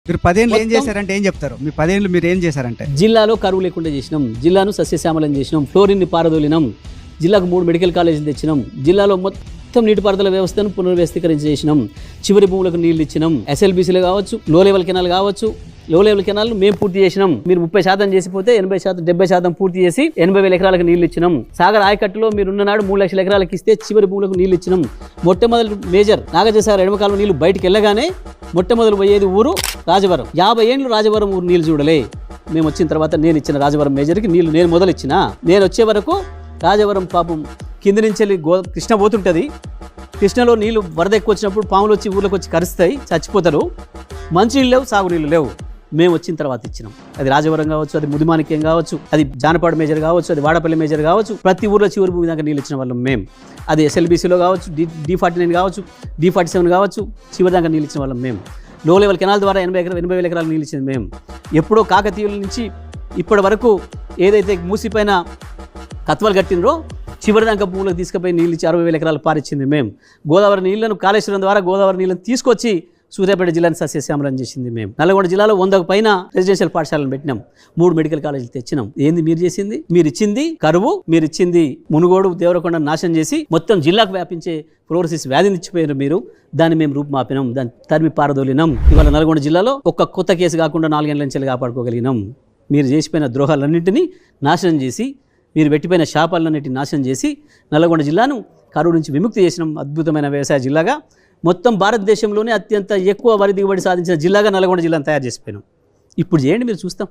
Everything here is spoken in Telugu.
మీరు 10 ఏళ్ళు ఏం చేశారంటే ఏం చెప్తారు? మీ 10 ఏళ్ళు మీరు ఏం చేశారంటే? జిల్లాలో కరువు లేకుండా చేసినాం, జిల్లాను సస్యశ్యామలం చేసినాం, ఫ్లోరిన్ని పారదోలినాం, జిల్లాకు 3 మెడికల్ కాలేజీలు తెచ్చినాం, జిల్లాలో మొత్తం నీటిపారుదల వ్యవస్థను పునర్వ్యవస్థీకరించేసినాం, చివరి భూములకు నీళ్లు ఇచ్చినాం, ఎస్ఎల్బీసీలు కావచ్చు, లో లెవెల్ కెనాల్ కావచ్చు, లో లెవెల్ కెనాల్ మేము పూర్తి చేసినాం. మీరు 30% చేసిపోతే 80%, 70% పూర్తి చేసి 80,000 ఎకరాలకు నీళ్లు ఇచ్చినాం. సాగర్ ఆయకట్టులో మీరున్న నాడు 3 లక్షల ఎకరాలకు ఇస్తే చివరి భూములకు నీళ్లు ఇచ్చినాం. మొట్టమొదటి మేజర్ నాగార్జునసాగర్ ఎడమకాలం నీళ్లు బయటికి వెళ్ళగానే మొట్టమొదలు పోయేది ఊరు రాజవరం. 50 ఏళ్ళు రాజవరం ఊరు నీళ్లు చూడలే. మేము వచ్చిన తర్వాత నేను ఇచ్చిన రాజవరం మేజర్కి నీళ్లు నేను మొదలు ఇచ్చిన. నేను వచ్చే వరకు రాజవరం పాపం కింది నుంచి వెళ్ళి కృష్ణ పోతుంటుంది. కృష్ణలో నీళ్లు వరద ఎక్కువ వచ్చినప్పుడు పాములు వచ్చి ఊర్లోకి వచ్చి కరుస్తాయి, చచ్చిపోతారు. మంచినీళ్ళు లేవు, సాగునీళ్ళు లేవు. మేము వచ్చిన తర్వాత ఇచ్చినాం. అది రాజవరం కావచ్చు, అది ముదిమాణిక్యం కావచ్చు, అది జానపాడు మేజర్ కావచ్చు, అది వాడపల్లి మేజర్ కావచ్చు, ప్రతి ఊర్లో చివరి భూమి దాకా నీళ్ళు ఇచ్చిన వాళ్ళం మేము. అది ఎస్ఎల్బీసీలో కావచ్చు, D49 కావచ్చు, D47 కావచ్చు, చివరి దాకా నీళ్ళు ఇచ్చిన వాళ్ళం మేము. లో లెవెల్ కెనాల్ ద్వారా 80,000 ఎకరాలు నీళ్ళు ఇచ్చింది మేము. ఎప్పుడో కాకతీయుల నుంచి ఇప్పటి వరకు ఏదైతే మూసిపోయిన కత్వాలు కట్టినరో చివరి దాకా భూములకు తీసుకుపోయి నీళ్ళు ఇచ్చి 60,000 ఎకరాలు పారిచ్చింది మేము. గోదావరి నీళ్లను కాళేశ్వరం ద్వారా గోదావరి నీళ్ళను తీసుకొచ్చి సూర్యాపేట జిల్లాను సస్యశ్యామలం చేసింది మేము. నల్గొండ జిల్లాలో 100కు పైన రెసిడెన్షియల్ పాఠశాలను పెట్టినాం, 3 మెడికల్ కాలేజీలు తెచ్చినాం. ఏంది మీరు చేసింది? మీరు ఇచ్చింది కరువు, మీరు ఇచ్చింది మునుగోడు దేవరకొండ నాశనం చేసి మొత్తం జిల్లాకు వ్యాపించే ఫ్లోరోసిస్ వ్యాధిని ఇచ్చిపోయారు మీరు. దాన్ని మేము రూపుమాపినాం, దాన్ని తరిమి పారదోలినాం. ఇవాళ నల్గొండ జిల్లాలో ఒక్క కొత్త కేసు కాకుండా 4 ఏళ్ల నుంచి కాపాడుకోగలిగినాం. మీరు చేసిపోయిన ద్రోహాలన్నింటినీ నాశనం చేసి, మీరు పెట్టిపోయిన శాపాలన్నింటినీ నాశనం చేసి నల్గొండ జిల్లాను కరువు నుంచి విముక్తి చేసినాం. అద్భుతమైన వ్యవసాయ జిల్లాగా, మొత్తం భారతదేశంలోనే అత్యంత ఎక్కువ వరి దిగుబడి సాధించిన జిల్లాగా నల్గొండ జిల్లాను తయారు చేసిపోయినాం. ఇప్పుడు చేయండి, మీరు చూస్తాం.